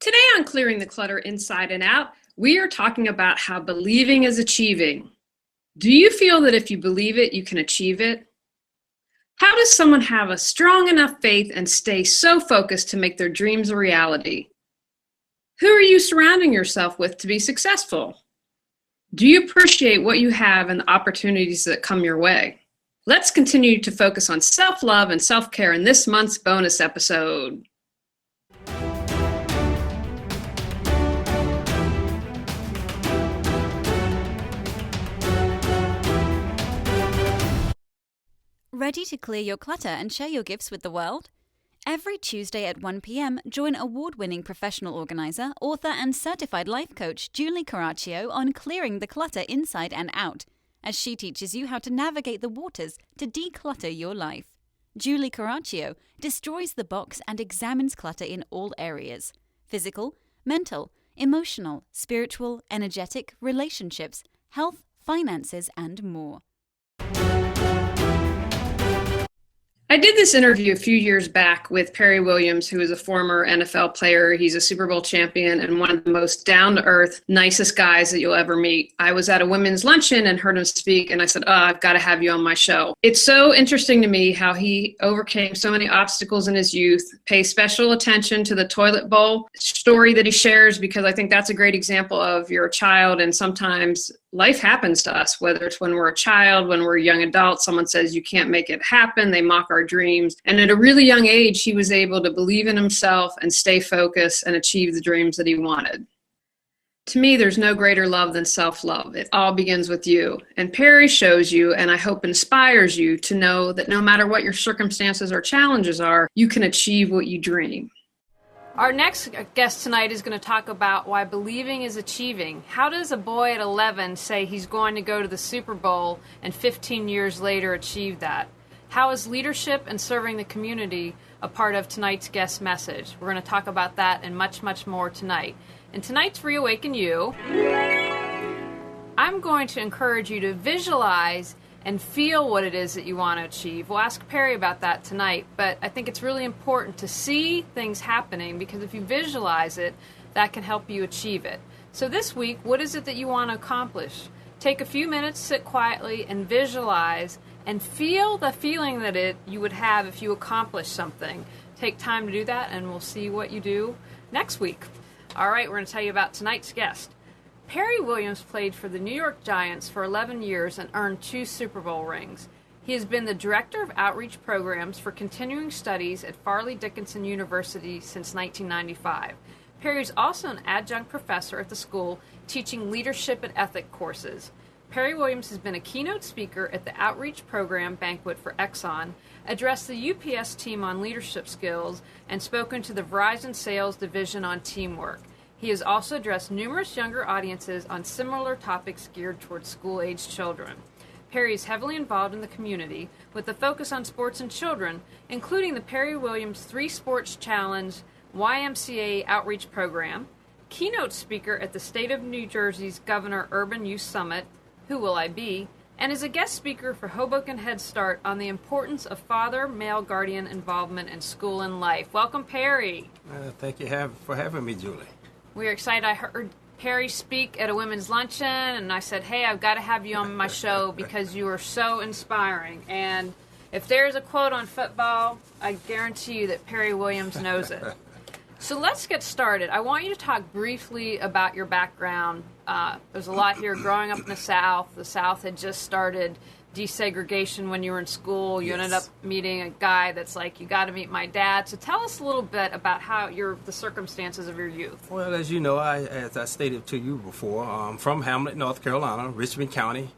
Today on Clearing the Clutter Inside and Out, we are talking about how believing is achieving. Do you feel that if you believe it, you can achieve it? How does someone have a strong enough faith and stay so focused to make their dreams a reality? Who are you surrounding yourself with to be successful? Do you appreciate what you have and the opportunities that come your way? Let's continue to focus on self-love and self-care in this month's bonus episode. Ready to clear your clutter and share your gifts with the world? Every Tuesday at 1 p.m., join award-winning professional organizer, author, and certified life coach Julie Caraccio on Clearing the Clutter Inside and Out, as she teaches you how to navigate the waters to declutter your life. Julie Caraccio destroys the box and examines clutter in all areas: physical, mental, emotional, spiritual, energetic, relationships, health, finances, and more. I did this interview a few years back with Perry Williams, who is a former NFL player. He's a Super Bowl champion and one of the most down-to-earth, nicest guys that you'll ever meet. I was at a women's luncheon and heard him speak, and I said, I've got to have you on my show. It's so interesting to me how he overcame so many obstacles in his youth, pays special attention to the toilet bowl story that he shares, because I think that's a great example of you're a child and sometimes life happens to us, whether it's when we're a child, when we're a young adult, someone says you can't make it happen, they mock our dreams. And at a really young age, he was able to believe in himself and stay focused and achieve the dreams that he wanted. To me, there's no greater love than self-love. It all begins with you. And Perry shows you, and I hope inspires you, to know that no matter what your circumstances or challenges are, you can achieve what you dream. Our next guest tonight is going to talk about why believing is achieving. How does a boy at 11 say he's going to go to the Super Bowl and 15 years later achieve that? How is leadership and serving the community a part of tonight's guest message? We're going to talk about that and much, much more tonight. In tonight's Reawaken You, I'm going to encourage you to visualize and feel what it is that you want to achieve. We'll ask Perry about that tonight, but I think it's really important to see things happening, because if you visualize it, that can help you achieve it. So this week, what is it that you want to accomplish? Take a few minutes, sit quietly, and visualize and feel the feeling that you would have if you accomplish something. Take time to do that, and we'll see what you do next week. All right, we're going to tell you about tonight's guest. Perry Williams played for the New York Giants for 11 years and earned 2 Super Bowl rings. He has been the Director of Outreach Programs for Continuing Studies at Farley Dickinson University since 1995. Perry is also an adjunct professor at the school, teaching leadership and ethic courses. Perry Williams has been a keynote speaker at the Outreach Program Banquet for Exxon, addressed the UPS team on leadership skills, and spoken to the Verizon Sales Division on teamwork. He has also addressed numerous younger audiences on similar topics geared towards school-aged children. Perry is heavily involved in the community with a focus on sports and children, including the Perry Williams 3 Sports Challenge YMCA Outreach Program, keynote speaker at the State of New Jersey's Governor Urban Youth Summit, Who Will I Be?, and is a guest speaker for Hoboken Head Start on the importance of father-male guardian involvement in school and life. Welcome, Perry. Thank you for having me, Julie. We're excited. I heard Perry speak at a women's luncheon, and I said, hey, I've got to have you on my show because you are so inspiring. And if there's a quote on football, I guarantee you that Perry Williams knows it. So let's get started. I want you to talk briefly about your background. There's a lot here. Growing up in the South had just started desegregation when you were in school. You ended up meeting a guy that's like, you got to meet my dad. So tell us a little bit about how the circumstances of your youth. Well, as you know, as I stated to you before, I'm from Hamlet, North Carolina, Richmond County.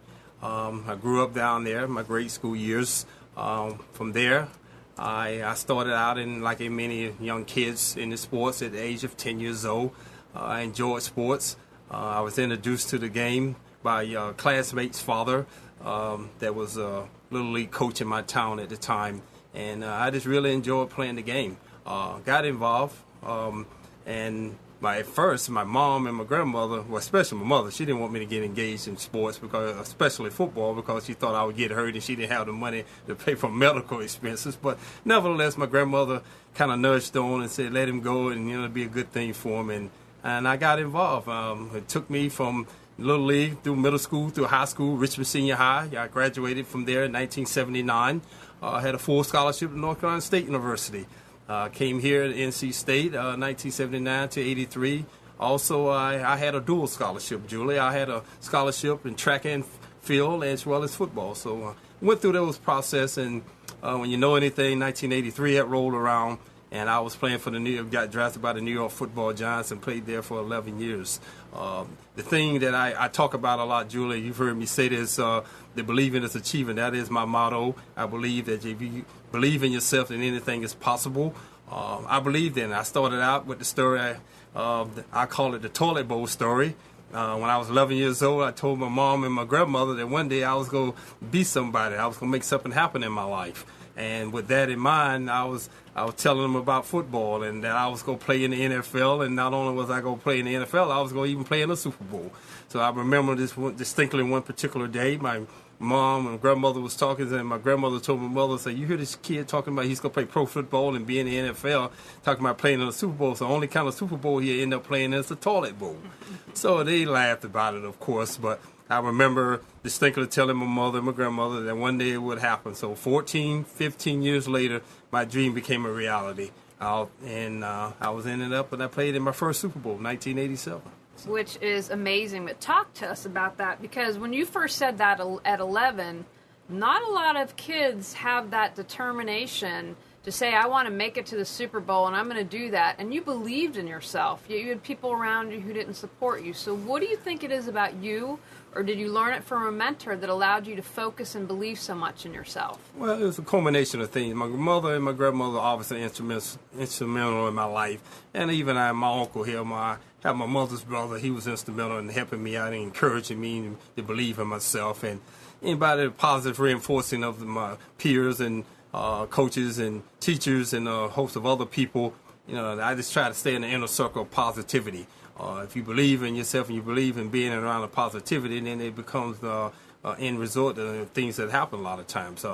I grew up down there, my grade school years. From there, I started out like many young kids in the sports at the age of 10 years old. I enjoyed sports. I was introduced to the game by a classmate's father. That was a little league coach in my town at the time, and I just really enjoyed playing the game. Got involved, and At first, my mom and my grandmother, well, especially my mother, she didn't want me to get engaged in sports, because, especially football, because she thought I would get hurt and she didn't have the money to pay for medical expenses. But nevertheless, my grandmother kind of nudged on and said, let him go, and it'd be a good thing for him. And I got involved. It took me from Little League through middle school, through high school, Richmond Senior High. I graduated from there in 1979. I had a full scholarship at North Carolina State University. Came here at NC State 1979 to 83. Also, I had a dual scholarship, Julie. I had a scholarship in track and field as well as football. So went through those process, and when you know anything, 1983 had rolled around, and I was playing for got drafted by the New York Football Giants and played there for 11 years. The thing that I talk about a lot, Julie, you've heard me say this, the believing is achieving. That is my motto. I believe that if you believe in yourself, then anything is possible. I believed in it. I started out with the story, I call it the toilet bowl story. When I was 11 years old, I told my mom and my grandmother that one day I was going to be somebody. I was going to make something happen in my life. And with that in mind, I was telling them about football and that I was going to play in the NFL. And not only was I going to play in the NFL, I was going to even play in the Super Bowl. So I remember this distinctly one particular day. My mom and grandmother was talking, and my grandmother told my mother, "Say, you hear this kid talking about he's going to play pro football and be in the NFL, talking about playing in the Super Bowl. So the only kind of Super Bowl he'll end up playing is the toilet bowl." So they laughed about it, of course, but I remember distinctly telling my mother and my grandmother that one day it would happen. So 14, 15 years later, my dream became a reality. I was ended up, and I played in my first Super Bowl, 1987. Which is amazing. But talk to us about that, because when you first said that at 11, not a lot of kids have that determination to say, I want to make it to the Super Bowl and I'm going to do that. And you believed in yourself. You had people around you who didn't support you. So what do you think it is about you, or did you learn it from a mentor that allowed you to focus and believe so much in yourself? Well, it was a culmination of things. My mother and my grandmother obviously instrumental in my life. And even my uncle here, my mother's brother, he was instrumental in helping me out and encouraging me to believe in myself. And by the positive reinforcing of my peers and coaches and teachers and a host of other people, I just try to stay in the inner circle of positivity. If you believe in yourself and you believe in being around the positivity, then it becomes the end result of things that happen a lot of times.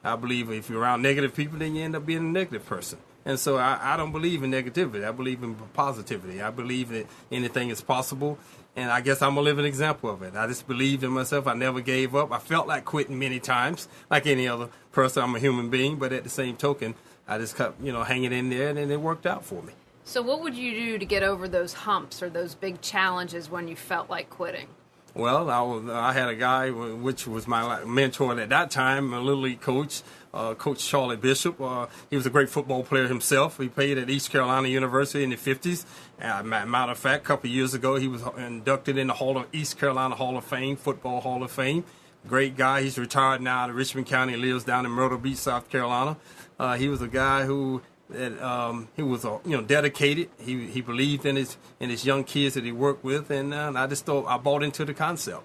I believe if you're around negative people, then you end up being a negative person. And so I don't believe in negativity. I believe in positivity. I believe that anything is possible. And I guess I'm a living example of it. I just believed in myself. I never gave up. I felt like quitting many times, like any other person. I'm a human being. But at the same token, I just kept, hanging in there, and then it worked out for me. So what would you do to get over those humps or those big challenges when you felt like quitting? Well, I had a guy, which was my mentor at that time, a Little League coach, Coach Charlie Bishop. He was a great football player himself. He played at East Carolina University in the 50s. Matter of fact, a couple of years ago, he was inducted in the East Carolina Hall of Fame, Football Hall of Fame. Great guy. He's retired now out of Richmond County, lives down in Myrtle Beach, South Carolina. He was a guy who he was dedicated. He believed in his young kids that he worked with, and I just thought I bought into the concept,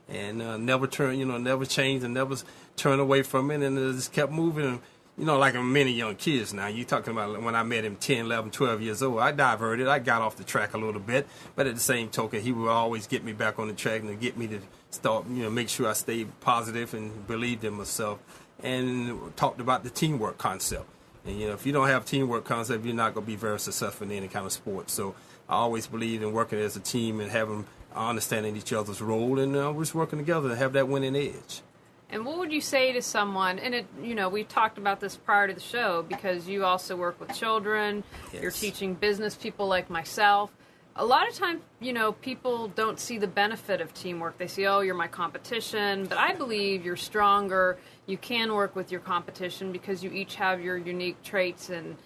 and never changed and never turned away from it, and just kept moving. Like many young kids now. You're talking about when I met him 10, 11, 12 years old. I diverted. I got off the track a little bit, but at the same token, he would always get me back on the track and get me to start, make sure I stayed positive and believed in myself, and talked about the teamwork concept. And, if you don't have teamwork concept, you're not going to be very successful in any kind of sport. So I always believed in working as a team and having understanding each other's role, and just working together to have that winning edge. And what would you say to someone, and we talked about this prior to the show, because you also work with children, yes. You're teaching business people like myself. A lot of times, people don't see the benefit of teamwork. They say, oh, you're my competition. But I believe you're stronger. You can work with your competition because you each have your unique traits and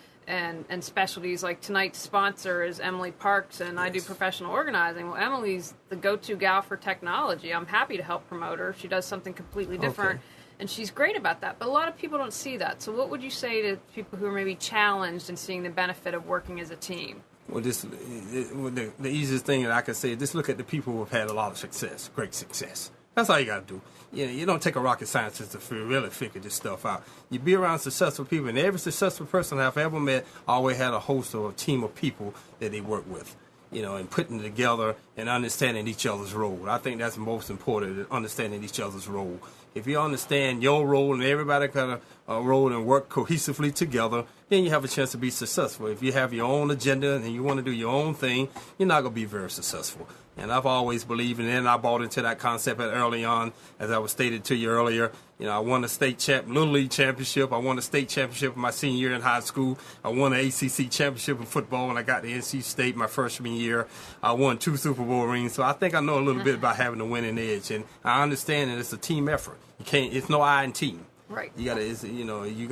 specialties. Like tonight's sponsor is Emily Parks, and yes. I do professional organizing. Well, Emily's the go-to gal for technology. I'm happy to help promote her. She does something completely different, and she's great about that. But a lot of people don't see that. So what would you say to people who are maybe challenged in seeing the benefit of working as a team? Well, the easiest thing that I can say is just look at the people who have had a lot of success, great success. That's all you got to do. You don't take a rocket scientist to really figure this stuff out. You be around successful people, and every successful person I've ever met always had a host or a team of people that they work with. and putting it together and understanding each other's role. I think that's most important, understanding each other's role. If you understand your role and everybody kind of role and work cohesively together, then you have a chance to be successful. If you have your own agenda and you want to do your own thing, you're not going to be very successful. And I've always believed, and then I bought into that concept early on, as I was stated to you earlier. I won a Little League championship. I won a state championship my senior year in high school. I won an ACC championship in football when I got to NC State my freshman year. I won 2 Super Bowl rings. So I think I know a little bit about having a winning edge, and I understand that it's a team effort. It's no I in team. Right. You got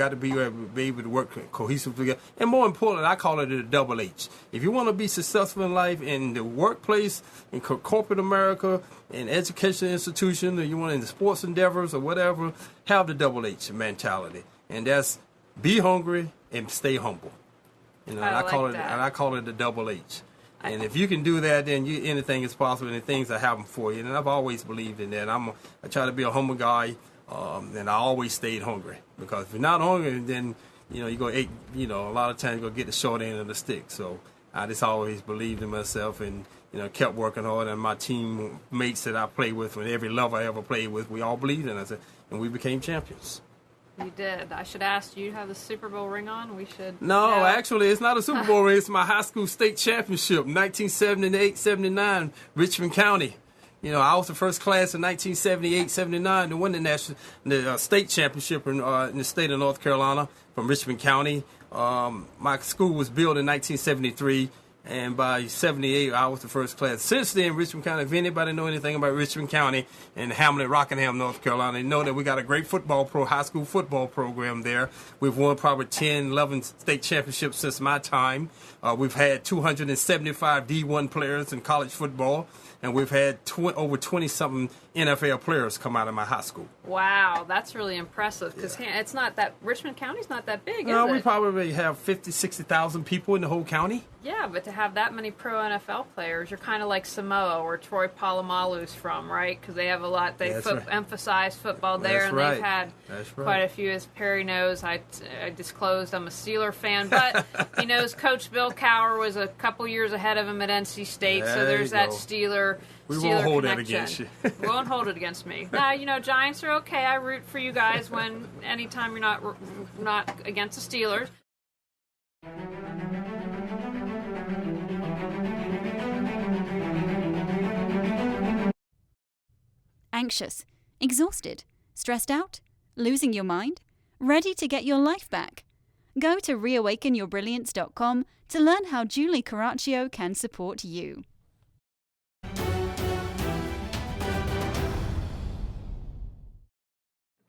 to be able to work cohesively together. And more importantly, I call it a double H. If you want to be successful in life, in the workplace, in corporate America, in education institution, or you want in the sports endeavors or whatever, have the double H mentality. And that's be hungry and stay humble. I call it the double H. And if you can do that, then anything is possible, and things will happen for you. And I've always believed in that. I try to be a humble guy. And I always stayed hungry, because if you're not hungry, then you go eat. A lot of times you go get the short end of the stick. So I just always believed in myself, and kept working hard. And my teammates that I played with, and every level I ever played with, we all believed in us, and we became champions. You did. I should ask, you have the Super Bowl ring on? We should. No, actually, it's not a Super Bowl ring. It's my high school state championship, 1978-79, Richmond County. I was the first class in 1978-79 to win the state championship in the state of North Carolina from Richmond County. My school was built in 1973, and by 78, I was the first class. Since then, Richmond County, if anybody know anything about Richmond County and Hamlet, Rockingham, North Carolina, they know that we got a great high school football program there. We've won probably 10, 11 state championships since my time. We've had 275 D1 players in college football. And we've had over 20-something NFL players come out of my high school. Wow, that's really impressive, because it's not that, Richmond County's not that big, is it? No, we probably have 50, 60,000 people in the whole county. Yeah, but to have that many pro NFL players, you're kind of like Samoa, where Troy Polamalu's from, right? Because they have a lot, emphasize football there, and they've had quite a few. As Perry knows, I disclosed I'm a Steeler fan, but he knows Coach Bill Cowher was a couple years ahead of him at NC State, so there's that Steeler We won't hold connection. that against you. We won't hold it against me. Now, Giants are okay. I root for you guys anytime you're not against the Steelers. Anxious, exhausted, stressed out, losing your mind, ready to get your life back? Go to reawakenyourbrilliance.com to learn how Julie Caraccio can support you.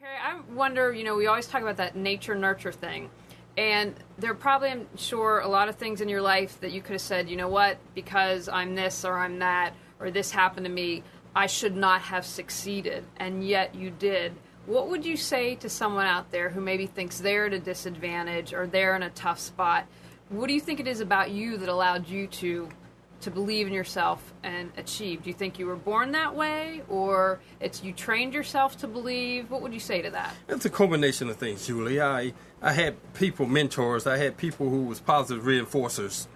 I wonder, we always talk about that nature-nurture thing. And there are probably, I'm sure, a lot of things in your life that you could have said, you know what, because I'm this or I'm that, or this happened to me, I should not have succeeded. And yet you did. What would you say to someone out there who maybe thinks they're at a disadvantage or they're in a tough spot? What do you think it is about you that allowed you to believe in yourself and achieve? Do you think you were born that way, or it's you trained yourself to believe? What would you say to that? It's a combination of things, Julie. I had mentors. I had people who was positive reinforcers,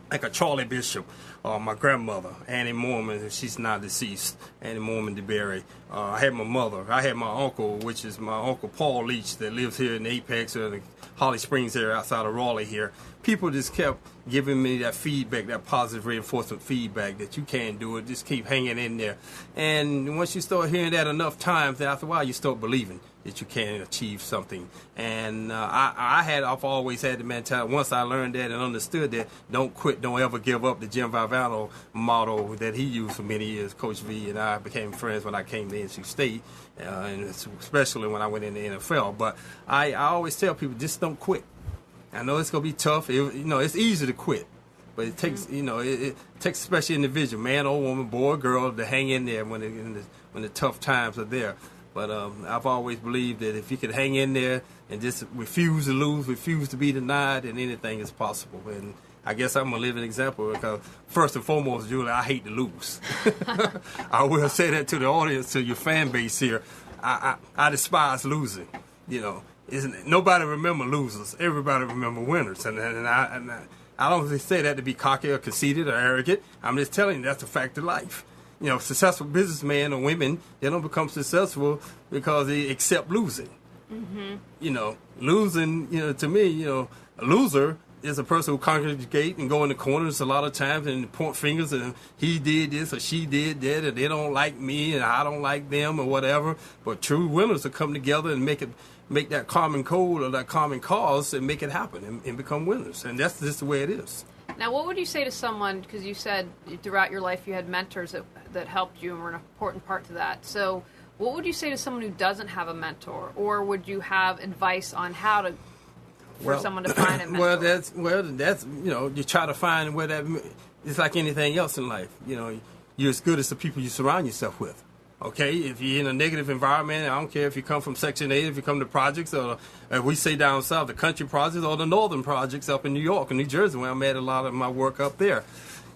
like a Charlie Bishop, my grandmother, Annie Mormon, she's now deceased, Annie Mormon DeBerry. I had my mother. I had my uncle, which is my Uncle Paul Leach, that lives here in Apex or the Holly Springs area outside of Raleigh here. People just kept giving me that feedback, that positive reinforcement feedback that you can do it, just keep hanging in there. And once you start hearing that enough times, then after a while you start believing that you can achieve something. And I've always had the mentality, once I learned that and understood that, don't quit, don't ever give up, the Jim Valvano motto that he used for many years. Coach V and I became friends when I came to NC State, and especially when I went in the NFL. But I always tell people, just don't quit. I know it's going to be tough. It's easy to quit. But it takes, it takes a special individual, man or woman, boy or girl, to hang in there when the tough times are there. But I've always believed that if you could hang in there and just refuse to lose, refuse to be denied, then anything is possible. And I guess I'm a living example, because first and foremost, Julie, I hate to lose. I will say that to the audience, to your fan base here. I despise losing. Nobody remember losers. Everybody remember winners. And I don't say that to be cocky or conceited or arrogant. I'm just telling you that's a fact of life. You know, successful businessmen or women, they don't become successful because they accept losing. Mm-hmm. You know, losing, you know, to me, you know, a loser is a person who congregate and go in the corners a lot of times and point fingers and he did this or she did that, or they don't like me and I don't like them or whatever. But true winners will come together and make that common code or that common cause and make it happen and become winners. And that's just the way it is. Now, what would you say to someone, because you said throughout your life you had mentors that helped you and were an important part to that. So what would you say to someone who doesn't have a mentor, or would you have advice on how to for someone to find a mentor? That's you know, you try to find where that. It's like anything else in life. You know, you're as good as the people you surround yourself with. Okay, if you're in a negative environment, I don't care if you come from Section 8, if you come to projects, or if we say down south, the country projects or the northern projects up in New York and New Jersey, where I made a lot of my work up there.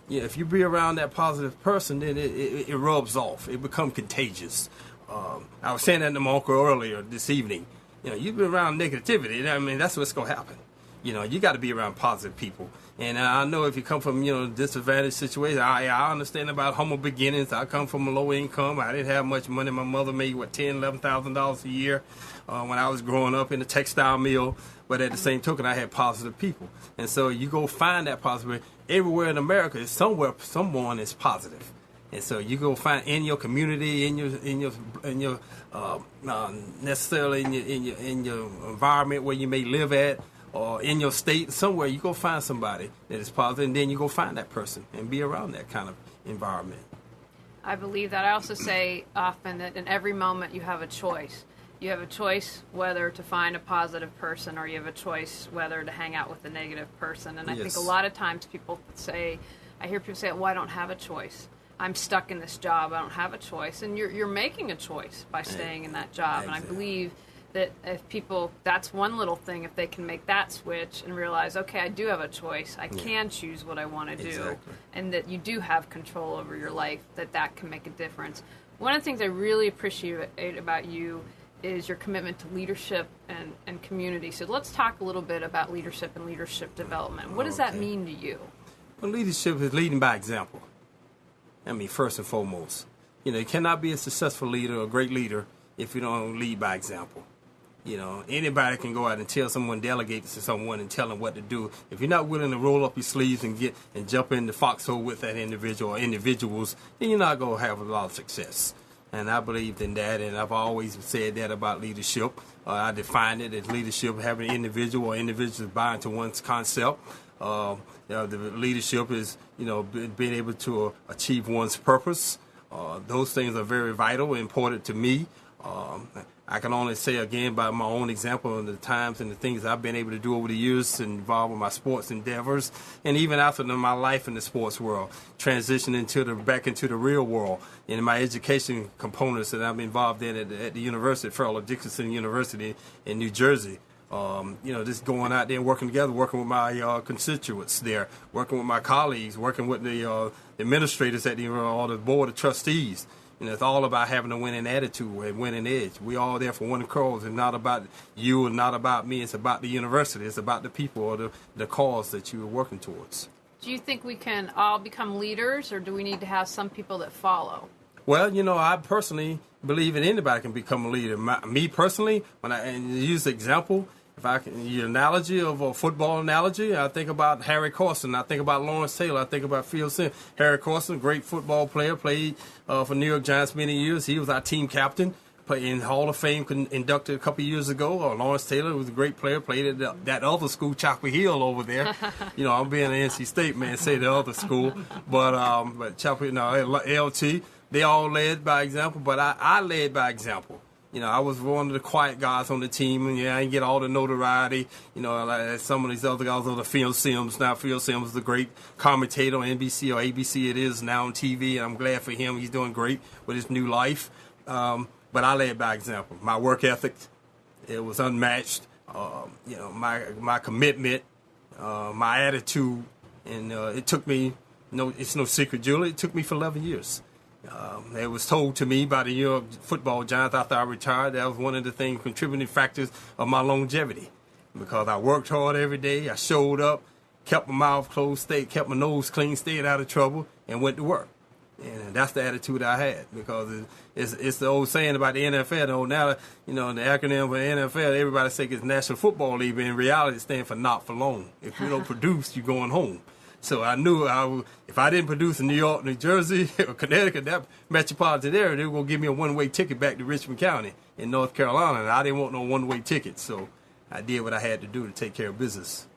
Yeah, if you be around that positive person, then it rubs off. It becomes contagious. I was saying that to my uncle earlier this evening. You know, you be around negativity. I mean, that's what's going to happen. You know, you got to be around positive people. And I know if you come from, you know, disadvantaged situation, I understand about humble beginnings. I come from a low income. I didn't have much money. My mother made, $10,000, $11,000 a year when I was growing up in a textile mill. But at the same token, I had positive people. And so you go find that positive. Everywhere in America, someone is positive. And so you go find in your community, in your necessarily in your environment where you may live at, or in your state, somewhere, you go find somebody that is positive, and then you go find that person and be around that kind of environment. I believe that. I also say often that in every moment you have a choice. You have a choice whether to find a positive person, or you have a choice whether to hang out with a negative person. And I think a lot of times I hear people say, well, I don't have a choice. I'm stuck in this job. I don't have a choice. And you're making a choice by staying in that job. Exactly. And I believe that if people, that's one little thing, if they can make that switch and realize, okay, I do have a choice. I can choose what I want to do. Exactly. And that you do have control over your life, that can make a difference. One of the things I really appreciate about you is your commitment to leadership and community. So let's talk a little bit about leadership and leadership development. What does that mean to you? Well, leadership is leading by example. I mean, first and foremost, you know, you cannot be a successful leader or a great leader if you don't lead by example. You know, anybody can go out and tell someone, delegate to someone and tell them what to do. If you're not willing to roll up your sleeves and jump in the foxhole with that individual or individuals, then you're not going to have a lot of success. And I believed in that, and I've always said that about leadership. I define it as leadership having an individual or individuals buying to one's concept. The leadership is, you know, being able to achieve one's purpose. Those things are very vital and important to me. I can only say again by my own example and the times and the things I've been able to do over the years involved with my sports endeavors, and even after my life in the sports world, transitioning back into the real world, in my education components that I'm involved in at the University, Farrell Dickinson University in New Jersey. You know, just going out there and working together, working with my constituents there, working with my colleagues, working with the administrators at the board of trustees. You know, it's all about having a winning attitude and winning edge. We all there for one cause. It's not about you and not about me. It's about the university. It's about the people or the cause that you are working towards. Do you think we can all become leaders, or do we need to have some people that follow? Well, you know, I personally believe that anybody can become a leader. Me personally, when I use the example, if I can use an analogy of a football analogy, I think about Harry Carson. I think about Lawrence Taylor. I think about Phil Simms. Harry Carson, great football player, played for New York Giants many years. He was our team captain, played in Hall of Fame, inducted a couple of years ago. Lawrence Taylor was a great player, played at that other school, Chapel Hill over there. You know, I'm being an NC State man, say the other school, but Chapel, LT. They all led by example, but I led by example. You know, I was one of the quiet guys on the team, and I didn't get all the notoriety, you know, like some of these other guys, Phil Simms. Now, Phil Simms is a great commentator on NBC or ABC. It is now on TV, and I'm glad for him. He's doing great with his new life. But I led by example. My work ethic, it was unmatched. You know, my commitment, my attitude, and it took me, it's no secret, Julie, it took me for 11 years. It was told to me by the New York football Giants after I retired. That was one of the things, contributing factors of my longevity, because I worked hard every day. I showed up, kept my mouth closed, kept my nose clean, stayed out of trouble, and went to work. And that's the attitude I had, because it's the old saying about the NFL. Though now, the acronym for NFL, everybody say it's National Football League, but in reality it stands for not for long. If you don't produce, you're going home. So I knew if I didn't produce in New York, New Jersey, or Connecticut, that metropolitan area, they were going to give me a one-way ticket back to Richmond County in North Carolina, and I didn't want no one-way ticket. So I did what I had to do to take care of business.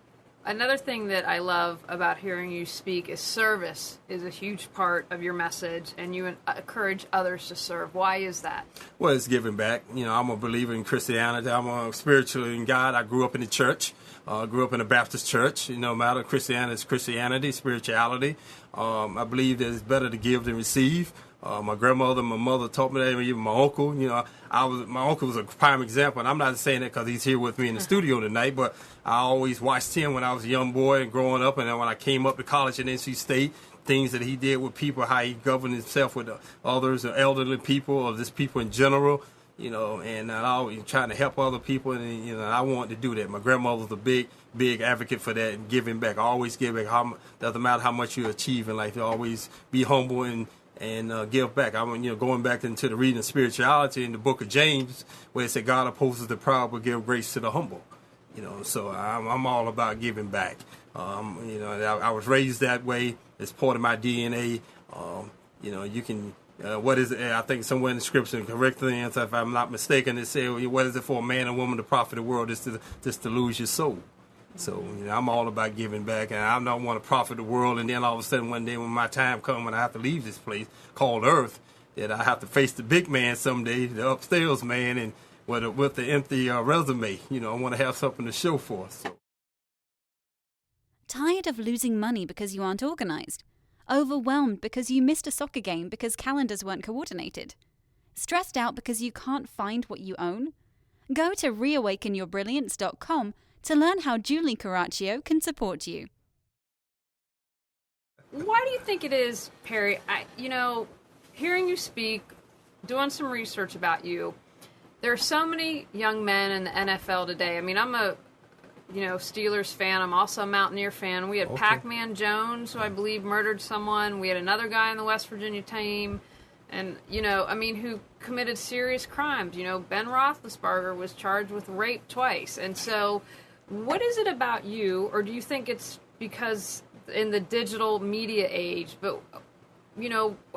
Another thing that I love about hearing you speak is service is a huge part of your message, and you encourage others to serve. Why is that? Well, it's giving back. I'm a believer in Christianity. I'm a spiritual in God. I grew up in the church. Grew up in a Baptist church. No matter Christianity is Christianity, spirituality. I believe that it's better to give than receive. My grandmother, my mother taught me that. Even my uncle, my uncle was a prime example. And I'm not saying that because he's here with me in the studio tonight, but I always watched him when I was a young boy and growing up. And then when I came up to college at NC State, things that he did with people, how he governed himself with others, or elderly people, or just people in general. And I always trying to help other people, and I wanted to do that. My grandmother was a big advocate for that and giving back. I always give back. Doesn't matter how much you achieve in life, you always be humble and give back. I'm going back into the reading of spirituality in the book of James, where it said God opposes the proud but give grace to the humble. So I'm all about giving back. I was raised that way. It's part of my DNA. You can. What is it? I think somewhere in the scripture, correctly answer, if I'm not mistaken, it said, what is it for a man and woman to profit the world just to lose your soul? So I'm all about giving back, and I don't want to profit the world, and then all of a sudden one day when my time comes, when I have to leave this place called Earth, that I have to face the big man someday, the upstairs man, and with the empty resume. I want to have something to show for us. So. Tired of losing money because you aren't organized? Overwhelmed because you missed a soccer game because calendars weren't coordinated? Stressed out because you can't find what you own? Go to reawakenyourbrilliance.com to learn how Julie Caraccio can support you. Why do you think it is, Perry? Hearing you speak, doing some research about you, there are so many young men in the NFL today. I mean, I'm a Steelers fan. I'm also a Mountaineer fan. We had Pac-Man Jones, who I believe murdered someone. We had another guy on the West Virginia team, and who committed serious crimes. Ben Roethlisberger was charged with rape twice. And so, what is it about you, or do you think it's because in the digital media age? But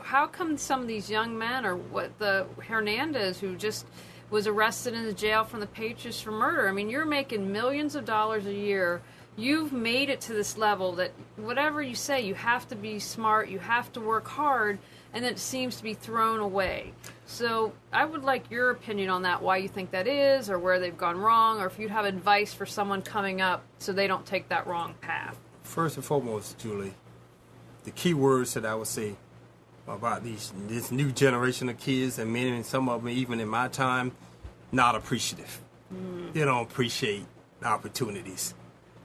how come some of these young men, or what the Hernandez, who just was arrested in the jail from the Patriots for murder. I mean, you're making millions of dollars a year. You've made it to this level that whatever you say, you have to be smart, you have to work hard, and it seems to be thrown away. So I would like your opinion on that, why you think that is, or where they've gone wrong, or if you'd have advice for someone coming up so they don't take that wrong path. First and foremost, Julie, the key words that I would say about this new generation of kids, and many, and some of them even in my time, not appreciative. They don't appreciate opportunities.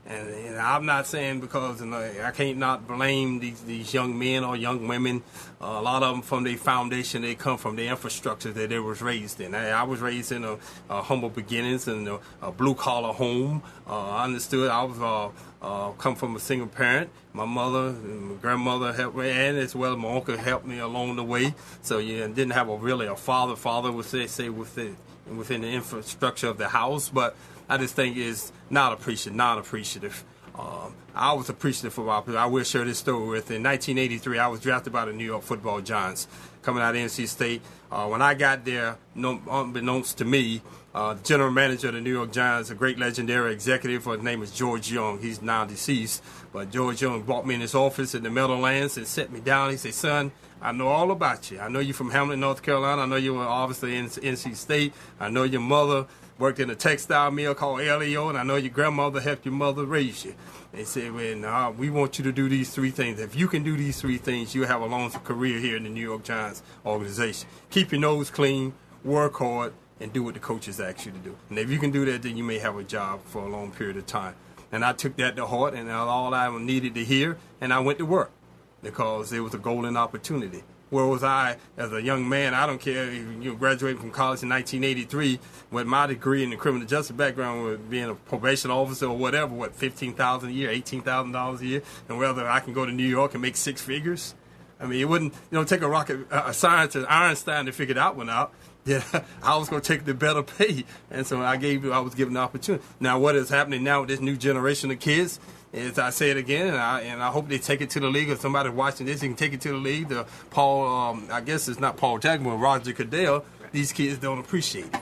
And I'm not saying because I can't not blame these young men or young women. A lot of them from their foundation, they come from the infrastructure that they was raised in. I was raised in a humble beginnings in a blue-collar home. I understood I was come from a single parent. My mother and my grandmother helped me, and as well as my uncle helped me along the way. So didn't have a father. Father would say within the infrastructure of the house, but I just think it's not appreciative. I was appreciative for my people. I will share this story with. In 1983, I was drafted by the New York Football Giants, coming out of NC State. When I got there, unbeknownst to me, the general manager of the New York Giants, a great legendary executive, his name is George Young. He's now deceased, but George Young brought me in his office in the Meadowlands and set me down. He said, "Son, I know all about you. I know you're from Hamlet, North Carolina. I know you were obviously in NC State. I know your mother worked in a textile mill called LEO, and I know your grandmother helped your mother raise you." They said, "Well, we want you to do these three things. If you can do these three things, you'll have a long career here in the New York Giants organization. Keep your nose clean, work hard, and do what the coaches ask you to do. And if you can do that, then you may have a job for a long period of time." And I took that to heart, and all I needed to hear, and I went to work because it was a golden opportunity. Where was I as a young man? I don't care if you graduated from college in 1983 with my degree in the criminal justice background, with being a probation officer or whatever, $15,000 a year, $18,000 a year, and whether I can go to New York and make six figures. I mean, it wouldn't, take a rocket scientist, Einstein, to figure that one out. Yeah, I was going to take the better pay, and so I was given the opportunity. Now, what is happening now with this new generation of kids? As I say it again, and I hope they take it to the league. If somebody watching this, you can take it to the league. I guess it's not Paul Jackson, but Roger Goodell. These kids don't appreciate it.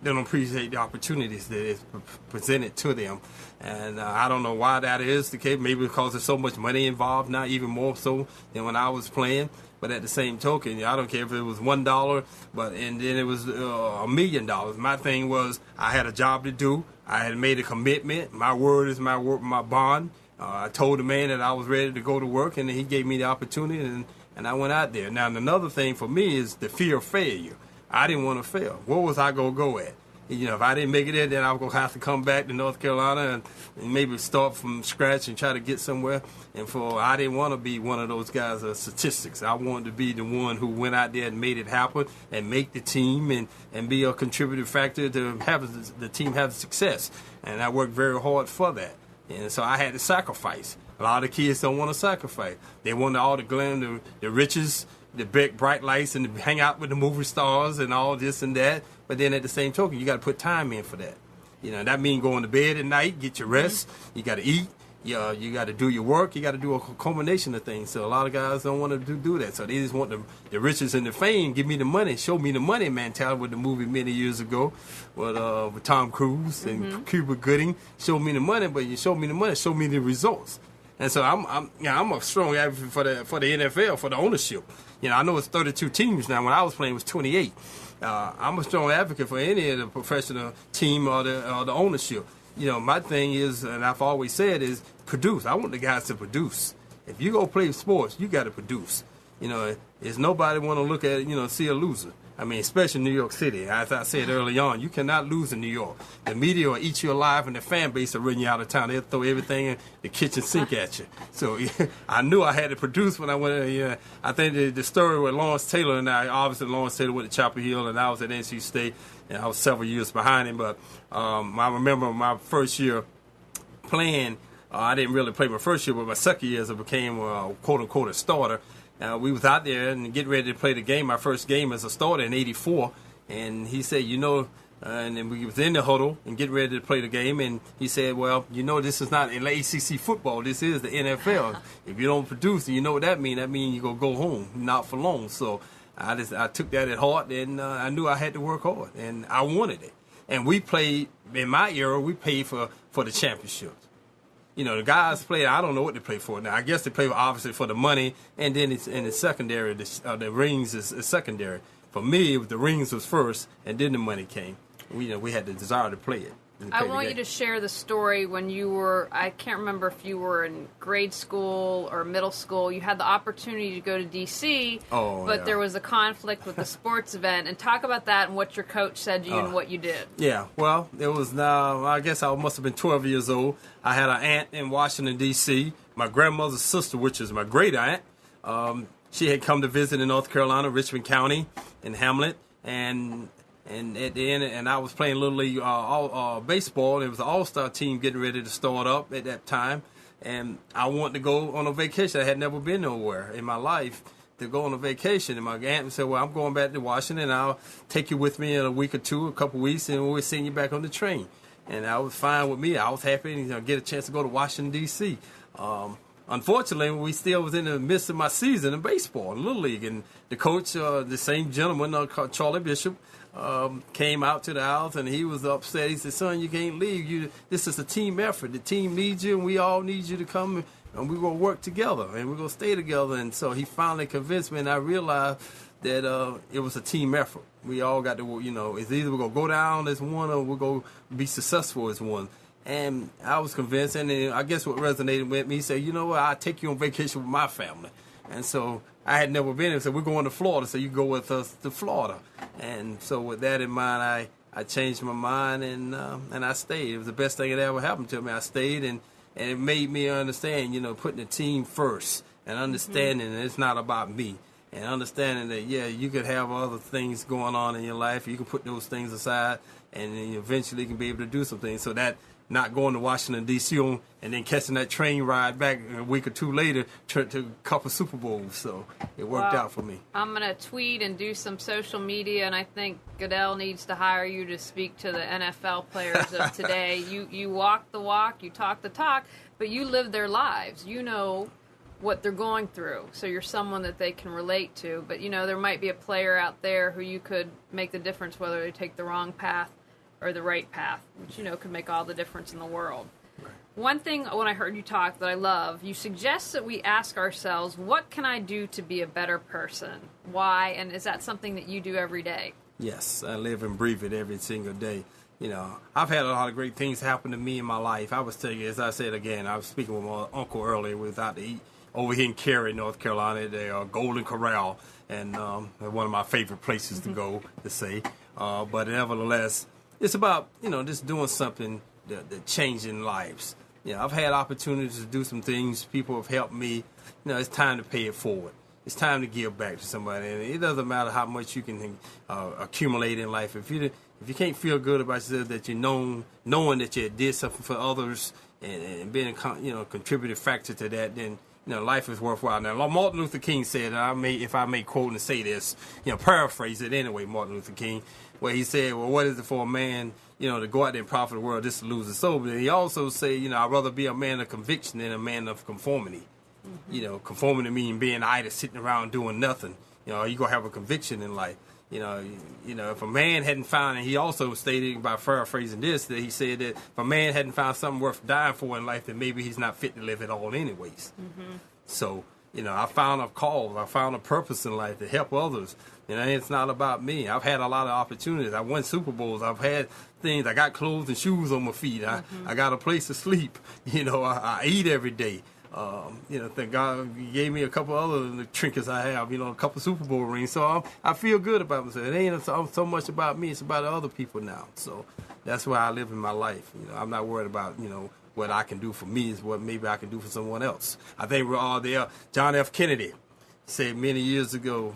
They don't appreciate the opportunities that is presented to them. And I don't know why that is the case. Maybe because there's so much money involved now, even more so than when I was playing. But at the same token, I don't care if it was $1, and then it was $1 million. My thing was I had a job to do. I had made a commitment. My word is my word, my bond. I told the man that I was ready to go to work, and he gave me the opportunity, and I went out there. Now, another thing for me is the fear of failure. I didn't want to fail. Where was I going to go at? If I didn't make it there, then I was going to have to come back to North Carolina and maybe start from scratch and try to get somewhere. And I didn't want to be one of those guys of statistics. I wanted to be the one who went out there and made it happen and make the team and be a contributing factor to have the team have success. And I worked very hard for that. And so I had to sacrifice. A lot of kids don't want to sacrifice. They want all the glam, the riches, the big bright lights, and to hang out with the movie stars and all this and that. But then at the same token, you got to put time in for that. That means going to bed at night, get your rest. You got to eat. You got to do your work. You got to do a combination of things. So a lot of guys don't want to do that. So they just want the riches and the fame. Give me the money. Show me the money mentality with the movie many years ago with Tom Cruise and Cuba Gooding. Show me the money, but you show me the money. Show me the results. And so I'm a strong advocate for the NFL, for the ownership. I know it's 32 teams now. When I was playing, it was 28. I'm a strong advocate for any of the professional team or the ownership. My thing is, and I've always said, is produce. I want the guys to produce. If you go play sports, you got to produce. There's nobody want to look at, see a loser. I mean, especially New York City. As I said early on, you cannot lose in New York. The media will eat you alive, and the fan base will run you out of town. They'll throw everything in the kitchen sink at you. So I knew I had to produce when I went. I think the story with Lawrence Taylor and I, obviously Lawrence Taylor went to Chapel Hill, and I was at NC State, and I was several years behind him. But I remember my first year playing. I didn't really play my first year, but my second year, as I became quote-unquote a starter. We was out there and getting ready to play the game, my first game as a starter in '84, and he said, and then we was in the huddle and getting ready to play the game, and he said, well, this is not an ACC football, this is the NFL. If you don't produce, you know what that means? That means you're going to go home, not for long. So I took that at heart, and I knew I had to work hard, and I wanted it. And we played, in my era, we paid for the championships. The guys play, I don't know what they play for. Now, I guess they play obviously for the money, and then it's in the secondary, the rings is secondary. For me, the rings was first, and then the money came. We had the desire to play it. I want you to share the story when you were, I can't remember if you were in grade school or middle school. You had the opportunity to go to D.C., but there was a conflict with the sports event. And talk about that and what your coach said to you and what you did. Yeah, well, it was now, I guess I must have been 12 years old. I had an aunt in Washington, D.C., my grandmother's sister, which is my great aunt. She had come to visit in North Carolina, Richmond County, in Hamlet, and at the end, and I was playing Little League baseball. It was an all-star team getting ready to start up at that time. And I wanted to go on a vacation. I had never been nowhere in my life to go on a vacation. And my aunt said, well, I'm going back to Washington, and I'll take you with me in a week or two, a couple weeks, and we'll send you back on the train. And that was fine with me. I was happy to get a chance to go to Washington, D.C. Unfortunately, we still was in the midst of my season in baseball, in Little League. And the coach, the same gentleman, Charlie Bishop, came out to the house, and he was upset. He said, son, you can't leave. This is a team effort. The team needs you, and we all need you to come, and we're going to work together, and we're going to stay together. And so he finally convinced me, and I realized that it was a team effort. We all got to, it's either we're going to go down as one or we're going to be successful as one. And I was convinced, and I guess what resonated with me, he said, I'll take you on vacation with my family. And so I had never been there, so we're going to Florida, so you go with us to Florida. And so with that in mind, I changed my mind, and I stayed. It was the best thing that ever happened to me. I stayed, and it made me understand, putting the team first and understanding that it's not about me. and understanding that, yeah, you could have other things going on in your life. You can put those things aside, and then eventually you can be able to do some things. So that not going to Washington, D.C. and then catching that train ride back a week or two later to a couple Super Bowls. So it worked out for me. I'm going to tweet and do some social media, and I think Goodell needs to hire you to speak to the NFL players of today. You walk the walk, you talk the talk, but you live their lives. You know what they're going through, so you're someone that they can relate to. But, there might be a player out there who you could make the difference whether they take the wrong path or the right path, which, could make all the difference in the world. Right. One thing when I heard you talk that I love, you suggest that we ask ourselves, what can I do to be a better person? Why? And is that something that you do every day? Yes, I live and breathe it every single day. I've had a lot of great things happen to me in my life. I was telling you, as I said again, I was speaking with my uncle earlier. We was out to eat over here in Cary, North Carolina, the Golden Corral, and one of my favorite places to go to say. But nevertheless, it's about, just doing something that changing lives. I've had opportunities to do some things. People have helped me. It's time to pay it forward. It's time to give back to somebody. And it doesn't matter how much you can accumulate in life. If you can't feel good about yourself, that knowing that you did something for others and being a contributing factor to that, then life is worthwhile. Now, Martin Luther King said, if I may quote and say this, paraphrase it anyway, Martin Luther King, where he said, well, what is it for a man, to go out there and profit the world just to lose his soul? But he also said, I'd rather be a man of conviction than a man of conformity. Mm-hmm. Conformity means being idle, sitting around doing nothing. You're going to have a conviction in life. If a man hadn't found, and he also stated by paraphrasing this, that he said that if a man hadn't found something worth dying for in life, then maybe he's not fit to live at all anyways. Mm-hmm. So, I found a cause, I found a purpose in life to help others. It's not about me. I've had a lot of opportunities. I won Super Bowls. I've had things. I got clothes and shoes on my feet. I got a place to sleep. I eat every day. Thank God he gave me a couple other trinkets I have, a couple Super Bowl rings. So I feel good about myself. It ain't so much about me. It's about other people now. So that's why I live in my life. I'm not worried about, what I can do for me is what maybe I can do for someone else. I think we're all there. John F. Kennedy said many years ago,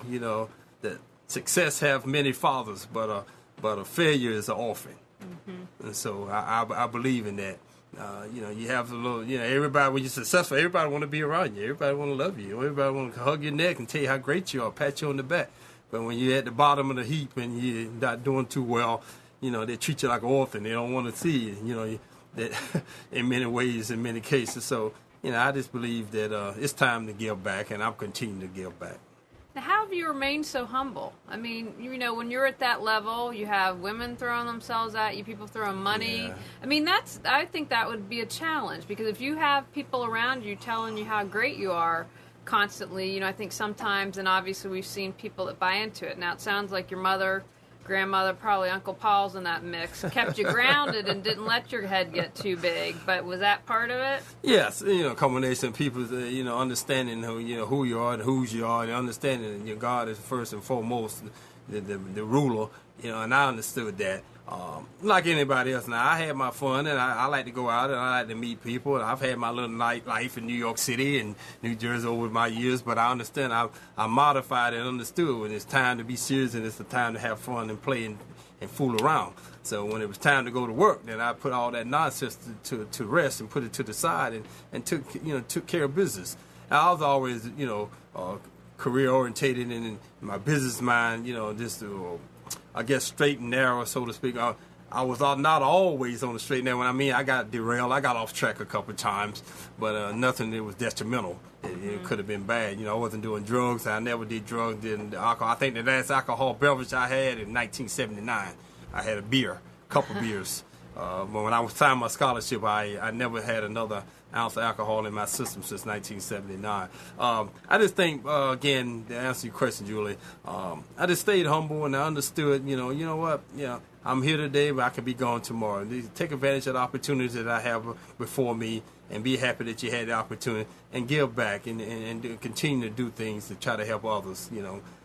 that success have many fathers, but a failure is an orphan. Mm-hmm. And so I believe in that. You have a little, everybody, when you're successful, everybody want to be around you. Everybody want to love you. Everybody want to hug your neck and tell you how great you are, pat you on the back. But when you're at the bottom of the heap and you're not doing too well, they treat you like an orphan. They don't want to see you, that in many ways, in many cases. So, I just believe that it's time to give back, and I'm continuing to give back. Now, how have you remained so humble? I mean, when you're at that level, you have women throwing themselves at you, people throwing money. Yeah. I mean, I think that would be a challenge, because if you have people around you telling you how great you are constantly, I think sometimes, and obviously we've seen people that buy into it. Now, it sounds like your mother, grandmother, probably Uncle Paul's in that mix, kept you grounded and didn't let your head get too big. But was that part of it? Yes, a combination of people, understanding who you are and whose you are, and understanding that your God is first and foremost the ruler, and I understood that. Like anybody else now, I had my fun, and I like to go out and I like to meet people, and I've had my little nightlife in New York City and New Jersey over my years, but I understand I modified and understood when it's time to be serious and it's the time to have fun and play and fool around. So when it was time to go to work, then I put all that nonsense to rest and put it to the side and took care of business. I was always career orientated, and in my business mind, just I guess straight and narrow, so to speak. I was not always on the straight and narrow. I got derailed. I got off track a couple of times, but nothing that was detrimental. It could have been bad. I wasn't doing drugs. I never did drugs. Didn't alcohol. I think the last alcohol beverage I had in 1979, I had a couple beers. But when I was signing my scholarship, I never had another ounce of alcohol in my system since 1979. I just think, again, to answer your question, Julie, I just stayed humble and I understood, you know what, I'm here today, but I can be gone tomorrow. Take advantage of the opportunities that I have before me and be happy that you had the opportunity and give back and continue to do things to try to help others.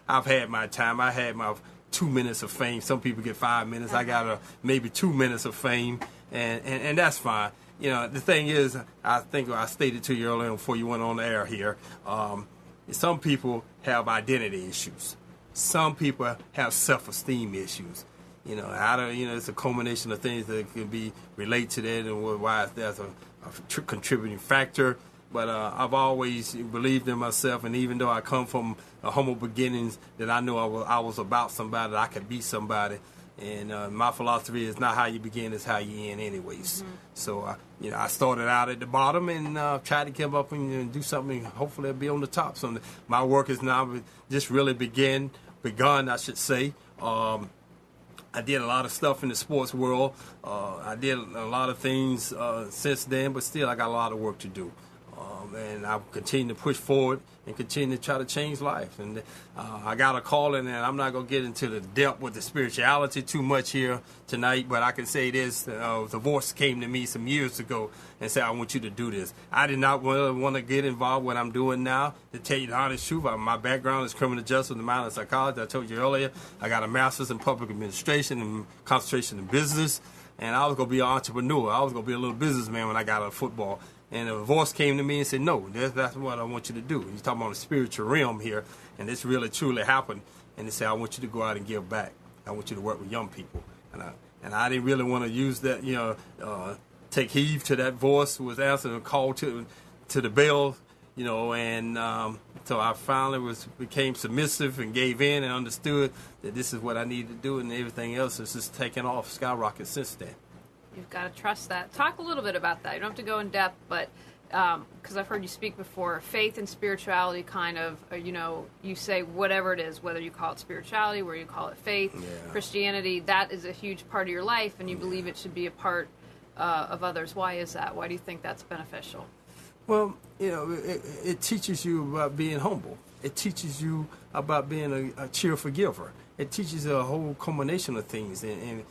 I've had my time. I had my 2 minutes of fame. Some people get 5 minutes. I got maybe 2 minutes of fame, and that's fine. The thing is, I think I stated to you earlier before you went on the air here, some people have identity issues. Some people have self-esteem issues. It's a culmination of things that can be related to that and why that's a contributing factor. But I've always believed in myself, and even though I come from humble beginnings, that I knew I was about somebody, that I could be somebody. And my philosophy is not how you begin, it's how you end anyways. Mm-hmm. So, I started out at the bottom and tried to come up and do something, hopefully I'll be on the top. So my work is now just really begun, I should say. I did a lot of stuff in the sports world. I did a lot of things since then, but still I got a lot of work to do. And I'll continue to push forward and continue to try to change life. And I got a calling, and I'm not going to get into the depth with the spirituality too much here tonight, but I can say this. The voice came to me some years ago and said, I want you to do this. I did not want to get involved with what I'm doing now. To tell you the honest truth, my background is criminal justice and minor in psychology. I told you earlier, I got a master's in public administration and concentration in business, and I was going to be an entrepreneur. I was going to be a little businessman when I got out of football. And a voice came to me and said, no, that's what I want you to do. You're talking about the spiritual realm here, and this really truly happened. And they said, I want you to go out and give back. I want you to work with young people. And I didn't really want to use that, take heed to that voice who was answering a call to the bell, and so I finally became submissive and gave in and understood that this is what I needed to do, and everything else has just taken off, skyrocket since then. You've got to trust that. Talk a little bit about that. You don't have to go in depth, but because I've heard you speak before, faith and spirituality kind of, you say whatever it is, whether you call it spirituality, whether you call it faith, Christianity, that is a huge part of your life, and you believe it should be a part of others. Why is that? Why do you think that's beneficial? Well, it teaches you about being humble. It teaches you about being a cheerful giver. It teaches you a whole combination of things, and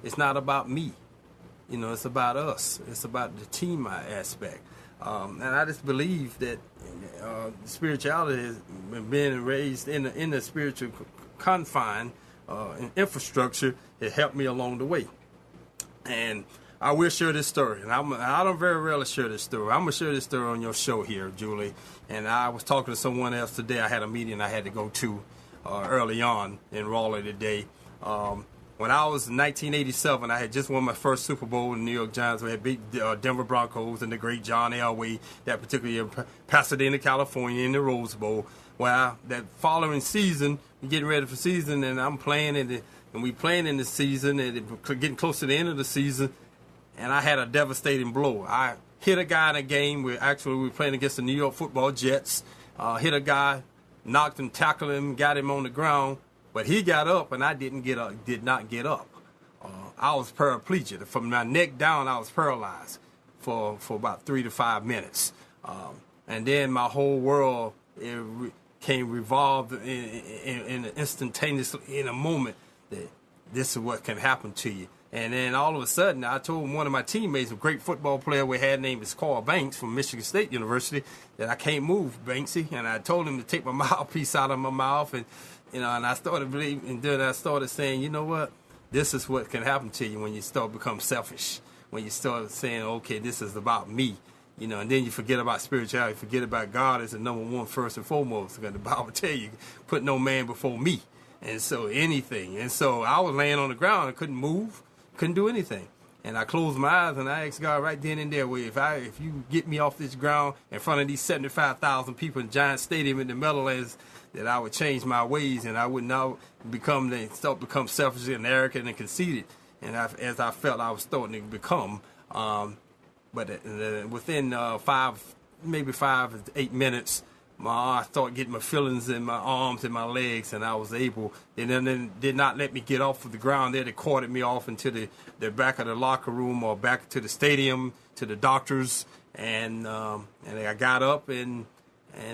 it's not about me. It's about us. It's about the team aspect. And I just believe that spirituality has been raised in the spiritual confine and infrastructure. It helped me along the way. And I will share this story. And I don't very rarely share this story. I'm going to share this story on your show here, Julie. And I was talking to someone else today. I had a meeting I had to go to early on in Raleigh today. When I was in 1987, I had just won my first Super Bowl in the New York Giants. We had beat Denver Broncos and the great John Elway that particular year, Pasadena, California, in the Rose Bowl. Well, that following season, we're getting ready for season, and I'm playing and we playing in the season, and getting close to the end of the season, and I had a devastating blow. I hit a guy in a game where actually we were playing against the New York Football Jets. Hit a guy, knocked him, tackled him, got him on the ground. But he got up, and I did not get up. I was paraplegic. From my neck down, I was paralyzed for about 3 to 5 minutes. And then my whole world came revolved in instantaneously in a moment that this is what can happen to you. And then all of a sudden, I told one of my teammates, a great football player we had named is Carl Banks from Michigan State University, that I can't move, Banksy. And I told him to take my mouthpiece out of my mouth, and I started believing, and then I started saying, you know what? This is what can happen to you when you start to become selfish. When you start saying, okay, this is about me. And then you forget about spirituality, forget about God as the number one first and foremost. Because the Bible tell you, put no man before me. And so anything. And so I was laying on the ground and couldn't move, couldn't do anything. And I closed my eyes and I asked God right then and there, well, if you get me off this ground in front of these 75,000 people in Giant Stadium in the Meadowlands, that I would change my ways and I would not become selfish and arrogant and conceited. And as I felt I was starting to become, but within 5 to 8 minutes, I started getting my feelings in my arms and my legs, and I was able. And then did not let me get off of the ground there. They carted me off into the back of the locker room or back to the stadium to the doctors, and I got up and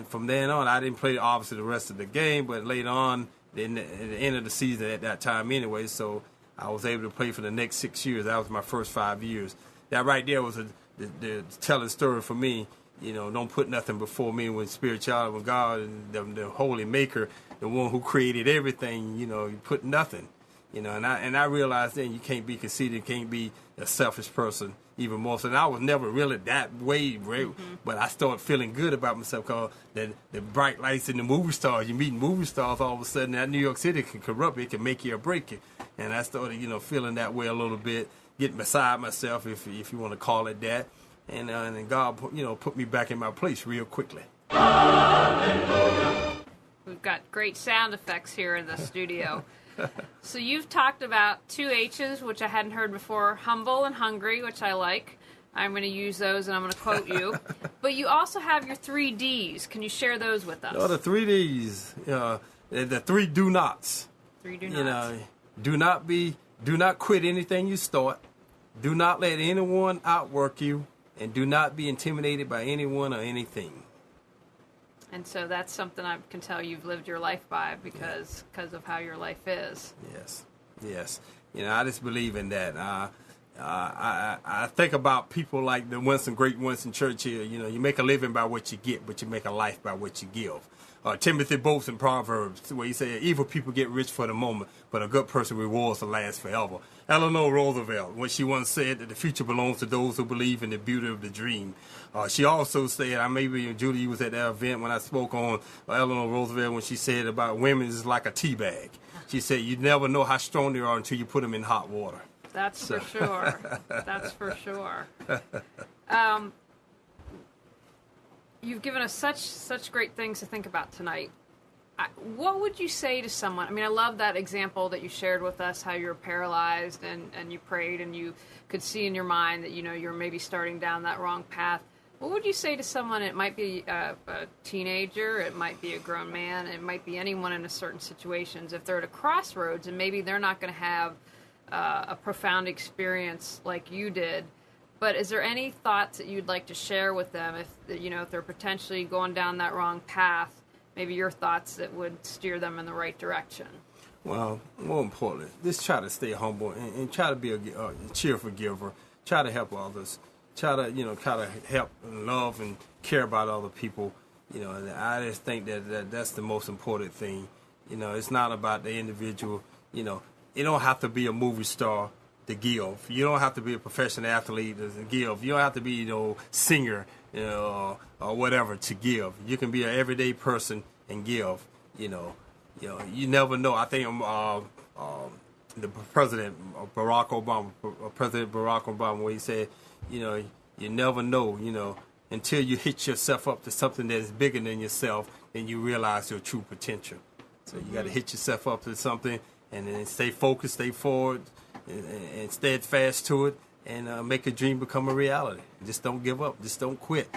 from then on, I didn't play obviously the rest of the game, but later on, at the end of the season at that time anyway, so I was able to play for the next 6 years. That was my first 5 years. That right there was the telling story for me. Don't put nothing before me when spirituality, when God, the holy maker, the one who created everything, you put nothing. And I realized then you can't be conceited, you can't be a selfish person, even more. So I was never really that way, right? But I started feeling good about myself because the bright lights in the movie stars, you meet movie stars, all of a sudden that New York City can corrupt you, it can make you or break you. And I started, feeling that way a little bit, getting beside myself, if you want to call it that. And then God, put me back in my place real quickly. We've got great sound effects here in the studio. So you've talked about 2 H's, which I hadn't heard before, humble and hungry, which I like. I'm going to use those and I'm going to quote you. But you also have your 3 D's. Can you share those with us? Oh, the 3 D's, the 3 do nots. 3 do nots. Do not quit anything you start. Do not let anyone outwork you. And do not be intimidated by anyone or anything. And so that's something I can tell you've lived your life by because of how your life is. Yes. I just believe in that. I think about people like the great Winston Churchill. You make a living by what you get, but you make a life by what you give. Timothy Boats in Proverbs, where he said, evil people get rich for the moment, but a good person rewards to last forever. Eleanor Roosevelt, when she once said that the future belongs to those who believe in the beauty of the dream. She also said, Julie, you was at that event when I spoke on Eleanor Roosevelt when she said about women is like a tea bag. She said, you never know how strong they are until you put them in hot water. That's for sure. That's for sure. You've given us such great things to think about tonight. What would you say to someone? I love that example that you shared with us, how you were paralyzed and you prayed and you could see in your mind that, you're maybe starting down that wrong path. What would you say to someone? It might be a teenager, it might be a grown man, it might be anyone in a certain situations. If they're at a crossroads and maybe they're not going to have a profound experience like you did, but is there any thoughts that you'd like to share with them if they're potentially going down that wrong path? Maybe your thoughts that would steer them in the right direction. Well, more importantly, just try to stay humble and try to be a cheerful giver. Try to help others. Try to help and love and care about other people. And I just think that's the most important thing. It's not about the individual. You don't have to be a movie star to give. You don't have to be a professional athlete to give. You don't have to be, singer, or whatever to give. You can be an everyday person and give. You never know. I think the President Barack Obama, when he said, you never know, until you hit yourself up to something that is bigger than yourself, then you realize your true potential. So you got to hit yourself up to something and then stay focused, stay forward, and steadfast to it, and make a dream become a reality. Just don't give up. Just don't quit.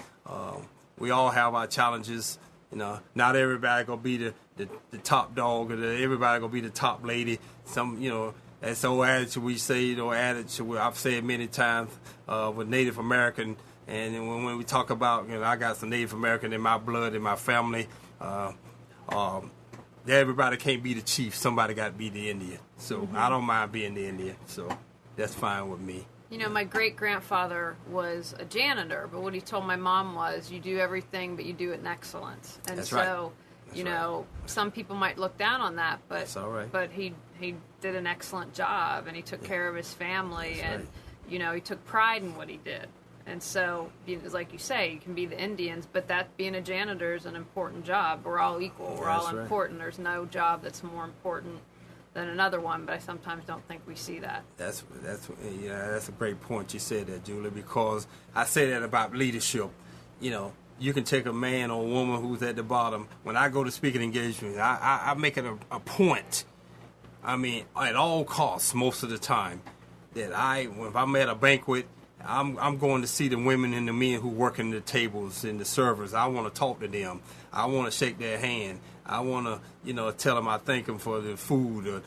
We all have our challenges. Not everybody gonna be the top dog, or everybody gonna be the top lady. Some, that's the old adage we say, I've said many times with Native American, and when we talk about, I got some Native American in my blood, in my family. Everybody can't be the chief. Somebody got to be the Indian. So I don't mind being the Indian. So that's fine with me. My great-grandfather was a janitor, but what he told my mom was, you do everything, but you do it in excellence. And that's so, right. Some people might look down on that, but that's all right. But he did an excellent job, and he took care of his family, that's and, right. He took pride in what he did. And so, like you say, you can be the Indians, but that being a janitor is an important job. We're all equal. We're all important. There's no job that's more important than another one, but I sometimes don't think we see that. That's a great point you said that, Julie, because I say that about leadership. You can take a man or a woman who's at the bottom. When I go to speaking engagements, I make it a point, at all costs most of the time, that if I'm at a banquet, I'm going to see the women and the men who work in the tables and the servers. I want to talk to them. I want to shake their hand. I want to, tell them I thank them for the food. Or,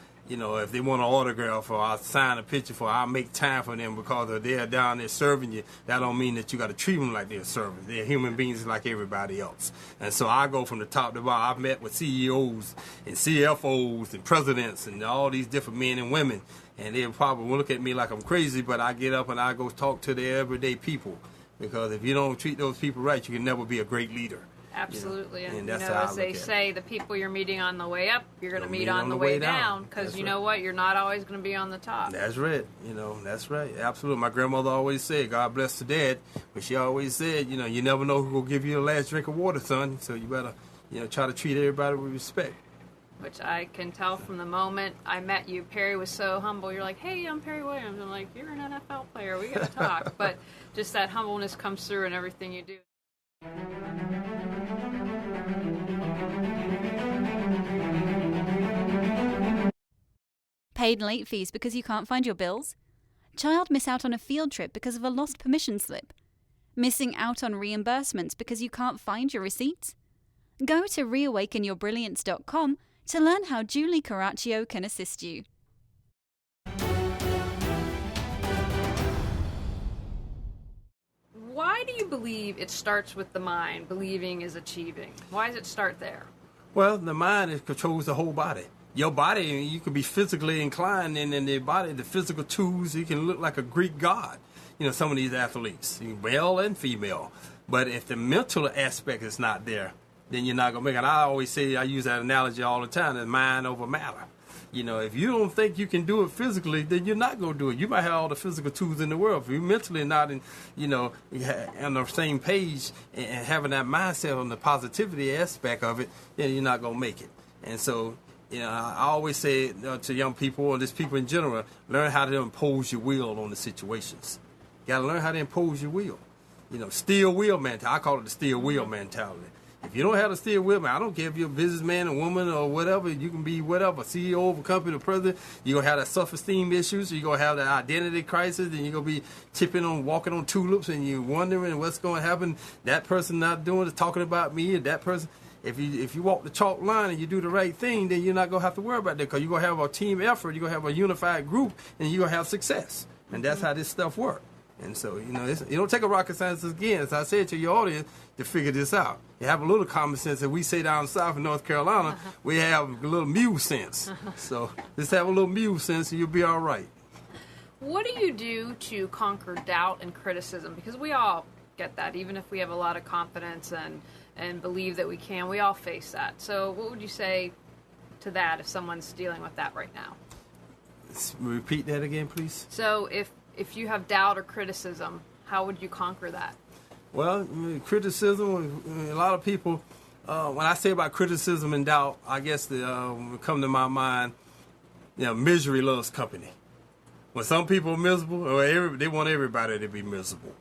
if they want an autograph or I sign a picture for, I'll make time for them because they're down there serving you. That don't mean that you got to treat them like they're servants. They're human beings like everybody else. And so I go from the top to bottom. I've met with CEOs and CFOs and presidents and all these different men and women. And they'll probably look at me like I'm crazy, but I get up and I go talk to the everyday people. Because if you don't treat those people right, you can never be a great leader. Absolutely. And And that's you know, how I as they look at it. say, the people you're meeting on the way up, you're going to meet on the way down, because That's you right. know what? You're not always going to be on the top. That's right. That's right. Absolutely. My grandmother always said, God bless her dad, but she always said, you never know who will give you the last drink of water, son. So you better, try to treat everybody with respect. Which I can tell from the moment I met you. Perry was so humble. You're like, hey, I'm Perry Williams. I'm like, you're an NFL player. We got to talk. But just that humbleness comes through in everything you do. Paid late fees because you can't find your bills? Child miss out on a field trip because of a lost permission slip? Missing out on reimbursements because you can't find your receipts? Go to reawakenyourbrilliance.com to learn how Julie Caraccio can assist you. Why do you believe it starts with the mind? Believing is achieving. Why does it start there? Well, the mind controls the whole body. Your body, you can be physically inclined, and in the body, the physical tools, you can look like a Greek god. Some of these athletes, male and female. But if the mental aspect is not there, then you're not going to make it. I always say, I use that analogy all the time, it's mind over matter. If you don't think you can do it physically, then you're not going to do it. You might have all the physical tools in the world. If you're mentally not on the same page and having that mindset on the positivity aspect of it, then you're not going to make it. And so, I always say to young people, or just people in general, learn how to impose your will on the situations. You got to learn how to impose your will. Steel wheel mentality. I call it the steel wheel mentality. If you don't have the steel wheel, I don't care if you're a businessman, a woman, or whatever, you can be whatever, CEO of a company, the president, you're going to have that self-esteem issues, you're going to have that identity crisis, and you're going to be walking on tulips, and you're wondering what's going to happen. That person not doing it, talking about me, and that person. If you walk the chalk line and you do the right thing, then you're not going to have to worry about that, because you're going to have a team effort, you're going to have a unified group, and you're going to have success. And that's how this stuff works. And so, it don't take a rocket scientist, again, as I said to your audience, to figure this out. You have a little common sense. That we say down south in North Carolina, we have a little mule sense. So just have a little mule sense and you'll be all right. What do you do to conquer doubt and criticism? Because we all get that, even if we have a lot of confidence and believe that we can, we all face that. So what would you say to that if someone's dealing with that right now? Repeat that again, please. So if you have doubt or criticism, how would you conquer that? Well, criticism, a lot of people, when I say about criticism and doubt, I guess come to my mind, misery loves company. When some people are miserable, they want everybody to be miserable.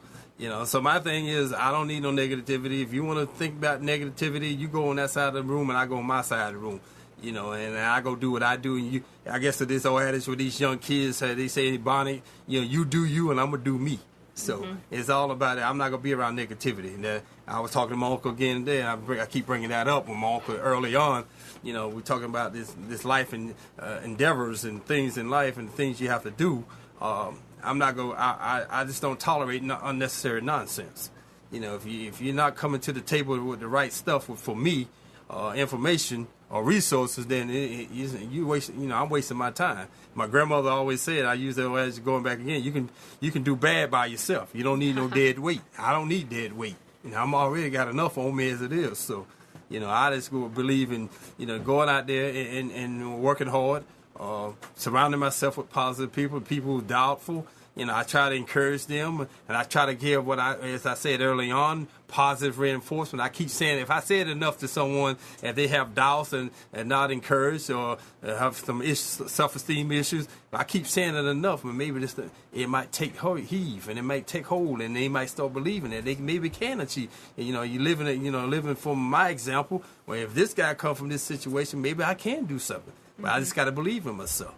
So my thing is, I don't need no negativity. If you want to think about negativity, you go on that side of the room and I go on my side of the room. And I go do what I do. And I guess to this old adage with these young kids, they say, Bonnie, you do you and I'm going to do me. So it's all about it. I'm not going to be around negativity. And I was talking to my uncle again today, and I keep bringing that up with my uncle early on. We're talking about this life and endeavors and things in life and things you have to do. I'm not going. I just don't tolerate unnecessary nonsense. If you're not coming to the table with the right stuff for me, information or resources, then you waste. I'm wasting my time. My grandmother always said, I use that as going back again. You can do bad by yourself. You don't need no dead weight. I don't need dead weight. I'm already got enough on me as it is. So, I just believe in going out there and working hard, surrounding myself with positive people who are doubtful. I try to encourage them, and I try to give as I said early on, positive reinforcement. I keep saying, if I say it enough to someone, if they have doubts and not encouraged or have some self-esteem issues, I keep saying it enough, and maybe it might take heave, and it might take hold, and they might start believing that they maybe can achieve. And, you living from my example, where if this guy come from this situation, maybe I can do something. But I just got to believe in myself.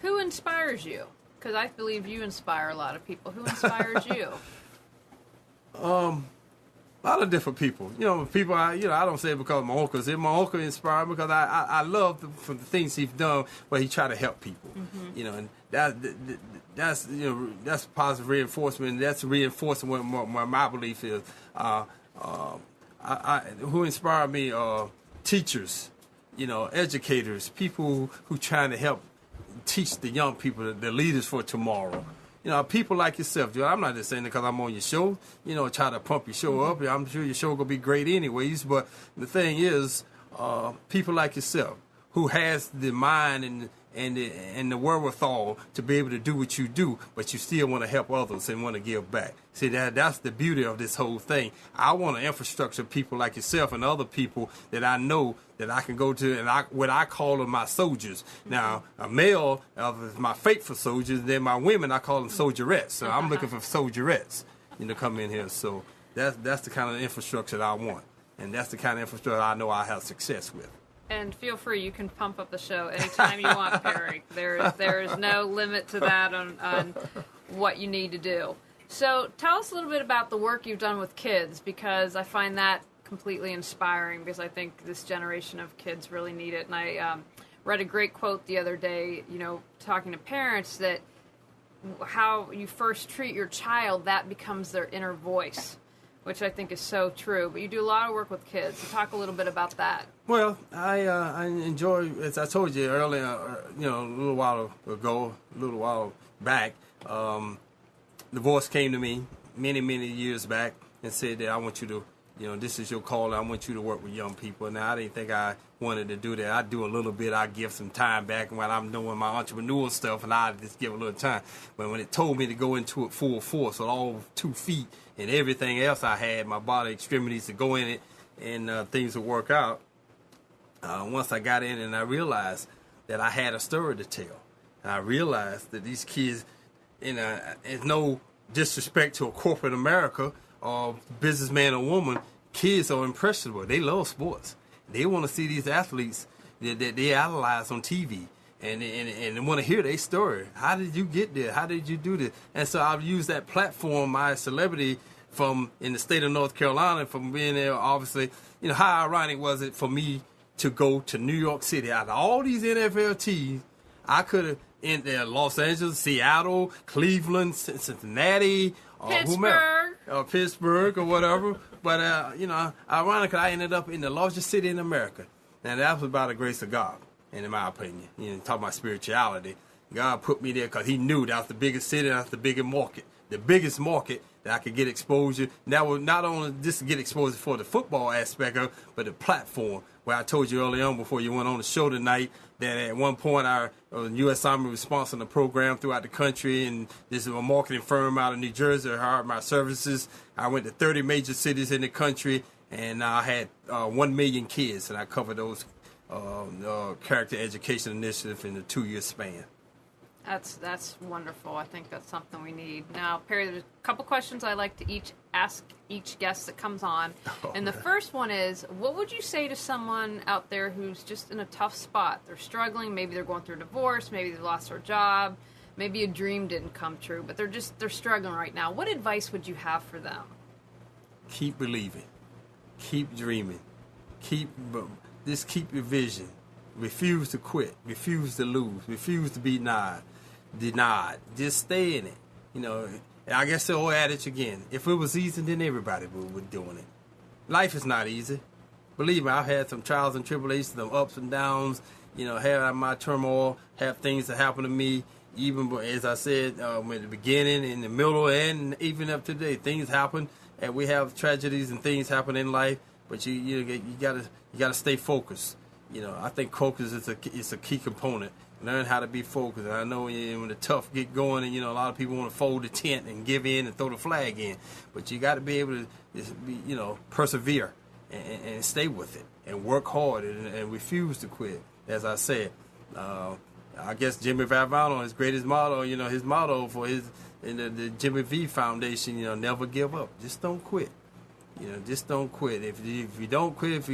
Who inspires you? Because I believe you inspire a lot of people. Who inspires you? A lot of different people. People. I don't say it because of my uncle. My uncle inspired me because I love the things he's done where he tried to help people. And that's positive reinforcement. And that's reinforcing what my belief is. Who inspired me? Teachers, educators, people who trying to help teach the young people, the leaders for tomorrow. people like yourself, Joe. I'm not just saying it because I'm on your show, try to pump your show up. I'm sure your show going to be great anyways. But the thing is, people like yourself who has the mind and the wherewithal to be able to do what you do, but you still want to help others and want to give back. See, that's the beauty of this whole thing. I want to infrastructure people like yourself and other people that I know that I can go to, and what I call them my soldiers. Now, a male is my faithful soldiers, then my women, I call them soldierettes. So I'm looking for soldierettes, come in here. So that's the kind of infrastructure that I want, and that's the kind of infrastructure I know I have success with. And feel free, you can pump up the show anytime you want, Perry. There is no limit to that on what you need to do. So tell us a little bit about the work you've done with kids, because I find that completely inspiring, because I think this generation of kids really need it. And I read a great quote the other day, talking to parents, that how you first treat your child, that becomes their inner voice, which I think is so true. But you do a lot of work with kids. So talk a little bit about that. Well, I enjoy, as I told you earlier, a little while back, the voice came to me many, many years back and said that I want you to, this is your call. I want you to work with young people. Now, I didn't think I wanted to do that. I do a little bit. I give some time back when I'm doing my entrepreneurial stuff, and I just give a little time. But when it told me to go into it full force with all 2 feet and everything else I had, my body extremities to go in it, and things would work out, once I got in and I realized that I had a story to tell. And I realized that these kids, it's no disrespect to a corporate America or businessman or woman, kids are impressionable. They love sports. They want to see these athletes that they idolize on TV, and they want to hear their story. How did you get there? How did you do this? And so I've used that platform, my celebrity from in the state of North Carolina, from being there, obviously, how ironic was it for me to go to New York City? Out of all these NFL teams, I could have in there, Los Angeles, Seattle, Cleveland, Cincinnati, Pittsburgh or whatever. But, ironically, I ended up in the largest city in America. And that was by the grace of God, and in my opinion. Talk about spirituality. God put me there because he knew that was the biggest city, that's the biggest market. The biggest market that I could get exposure. That was not only just to get exposure for the football aspect of it, but the platform. Where I told you early on before you went on the show tonight that at one point our U.S. Army was sponsoring a program throughout the country, and this is a marketing firm out of New Jersey that hired my services. I went to 30 major cities in the country, and I had 1 million kids, and I covered those character education initiatives in a 2-year span. That's wonderful. I think that's something we need. Now, Perry, there's a couple questions I like to ask each guest that comes on. And the first one is, what would you say to someone out there who's just in a tough spot? They're struggling. Maybe they're going through a divorce. Maybe they lost their job. Maybe a dream didn't come true. But they're struggling right now. What advice would you have for them? Keep believing. Keep dreaming. Keep your vision. Refuse to quit. Refuse to lose. Refuse to be denied. Just stay in it. I guess the old adage again, if it was easy, then everybody would be doing it. Life is not easy. Believe me, I've had some trials and tribulations, some ups and downs, have my turmoil, have things that happen to me, even as I said, at the beginning, in the middle, and even up to today. Things happen, and we have tragedies and things happen in life, but you gotta stay focused. I think focus is a key component. Learn how to be focused. And I know when the tough get going, and a lot of people want to fold the tent and give in and throw the flag in, but you got to be able to, persevere and stay with it and work hard and refuse to quit. As I said, I guess Jimmy Valvano, his greatest motto, his motto for the Jimmy V Foundation, never give up. Just don't quit. Just don't quit. If you don't quit,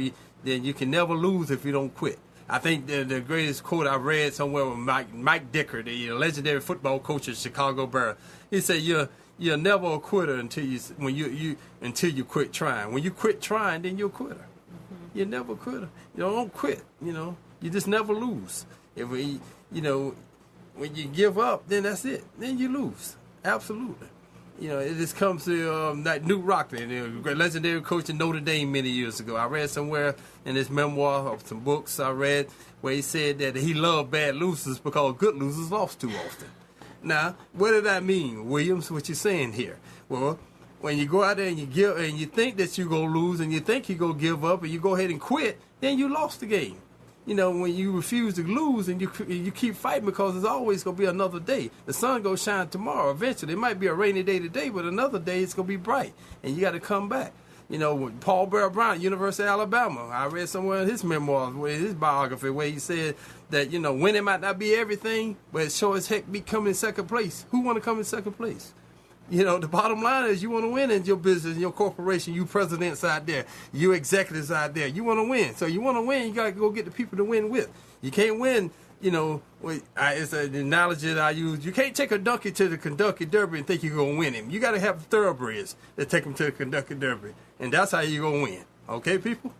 then you can never lose if you don't quit. I think the greatest quote I read somewhere was Mike Dicker, the legendary football coach of Chicago Bears. He said, "You're never a quitter until you quit trying. When you quit trying, then you're a quitter. Mm-hmm. You're never a quitter. Don't quit. You just never lose. When you give up, then that's it. Then you lose. Absolutely." It just comes to that Newt Rockland, the legendary coach in Notre Dame many years ago. I read somewhere in his memoir of some books I read where he said that he loved bad losers because good losers lost too often. Now, what did that mean, Williams? What you're saying here? Well, when you go out there and you give, and you think that you're gonna lose, and you think you're gonna give up, and you go ahead and quit, then you lost the game. You know, when you refuse to lose and you keep fighting, because there's always gonna be another day. The sun gonna shine tomorrow. Eventually, it might be a rainy day today, but another day it's gonna be bright, and you got to come back. You know, Paul Bear Bryant, University of Alabama, I read somewhere in his memoirs, his biography, where he said that, you know, winning might not be everything, but it sure as heck be coming in second place. Who want to come in second place? You know, the bottom line is you want to win in your business, in your corporation, you presidents out there, you executives out there. You want to win. So you want to win, you got to go get the people to win with. You can't win, you know, it's an analogy that I use. You can't take a donkey to the Kentucky Derby and think you're going to win him. You got to have thoroughbreds that take him to the Kentucky Derby. And that's how you're going to win. Okay, people?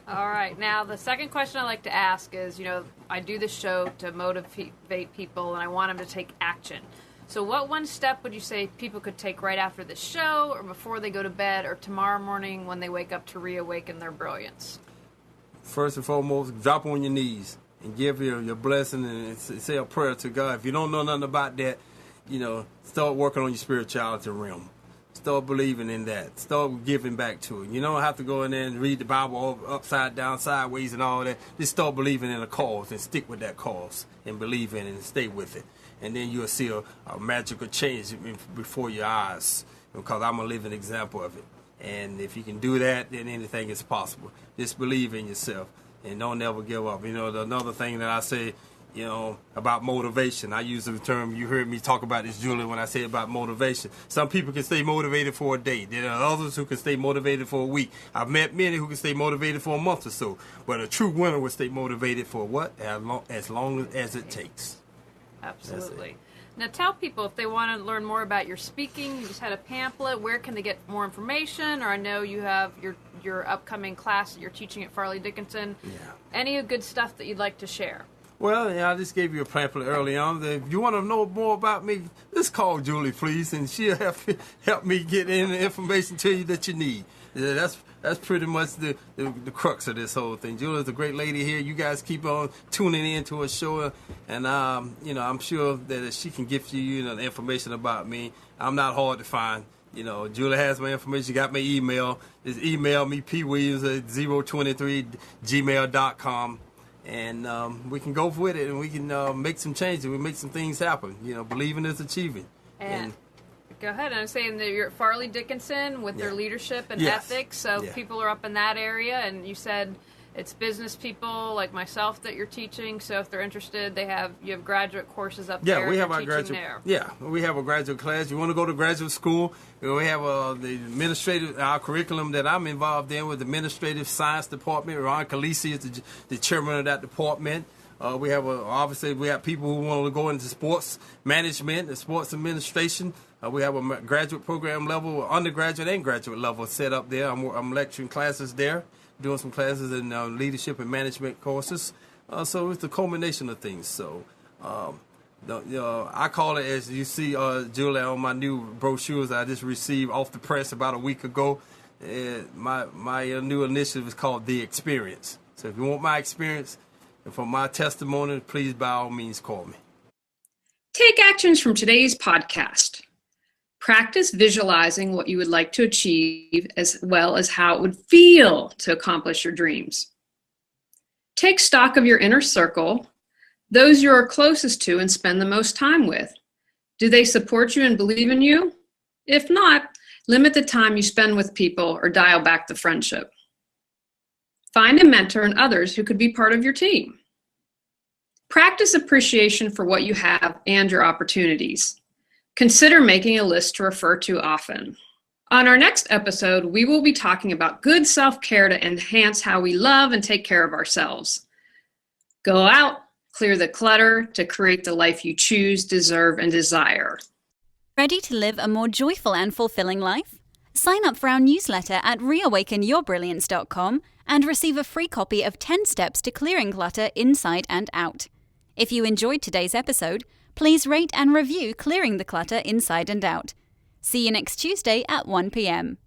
All right. Now, the second question I like to ask is, you know, I do this show to motivate people, and I want them to take action. So what one step would you say people could take right after the show, or before they go to bed, or tomorrow morning when they wake up to reawaken their brilliance? First and foremost, drop on your knees and give your blessing and say a prayer to God. If you don't know nothing about that, you know, start working on your spirituality realm. Start believing in that. Start giving back to it. You don't have to go in there and read the Bible upside down, sideways, and all that. Just start believing in a cause and stick with that cause and believe in it and stay with it. And then you'll see a magical change before your eyes, because I'm a living example of it. And if you can do that, then anything is possible. Just believe in yourself and don't ever give up. You know, another thing that I say, you know, about motivation, I use the term, you heard me talk about this, Julie, when I say about motivation. Some people can stay motivated for a day. There are others who can stay motivated for a week. I've met many who can stay motivated for a month or so. But a true winner will stay motivated for what? As long as it takes. Absolutely. Now tell people, if they want to learn more about your speaking, you just had a pamphlet, where can they get more information? Or I know you have your upcoming class that you're teaching at Farley Dickinson. Yeah. Any good stuff that you'd like to share? Well, yeah, I just gave you a pamphlet early on. If you want to know more about me, just call Julie, please, and she'll help me get in the information to you that you need. Yeah, that's pretty much the crux of this whole thing. Julie's a great lady here. You guys keep on tuning in to her show, and you know, I'm sure that she can give you, the information about me. I'm not hard to find. You know, Julie has my information. She got my email. Just email me, pwilliams@023gmail.com. And we can go with it, and we can make some changes. We make some things happen. You know, believing is achieving. And go ahead. I'm saying that you're at Farley Dickinson with their leadership and ethics. So people are up in that area, and you said it's business people like myself that you're teaching. So if they're interested, you have graduate courses up there. Yeah, we have our graduate. There. Yeah, we have a graduate class. You want to go to graduate school? We have the our curriculum that I'm involved in with the administrative science department. Ron Calisi is the chairman of that department. We have obviously we have people who want to go into sports management and sports administration. We have a graduate program level, undergraduate and graduate level set up there. I'm lecturing classes there, doing some classes in leadership and management courses. So it's the culmination of things. So I call it, as you see, Julia, on my new brochures I just received off the press about a week ago. My new initiative is called The Experience. So if you want my experience and from my testimony, please by all means call me. Take actions from today's podcast. Practice visualizing what you would like to achieve, as well as how it would feel to accomplish your dreams. Take stock of your inner circle, those you are closest to and spend the most time with. Do they support you and believe in you? If not, limit the time you spend with people or dial back the friendship. Find a mentor and others who could be part of your team. Practice appreciation for what you have and your opportunities. Consider making a list to refer to often. On our next episode, we will be talking about good self-care to enhance how we love and take care of ourselves. Go out, clear the clutter to create the life you choose, deserve, and desire. Ready to live a more joyful and fulfilling life? Sign up for our newsletter at reawakenyourbrilliance.com and receive a free copy of 10 Steps to Clearing Clutter Inside and Out. If you enjoyed today's episode, please rate and review Clearing the Clutter Inside and Out. See you next Tuesday at 1 p.m.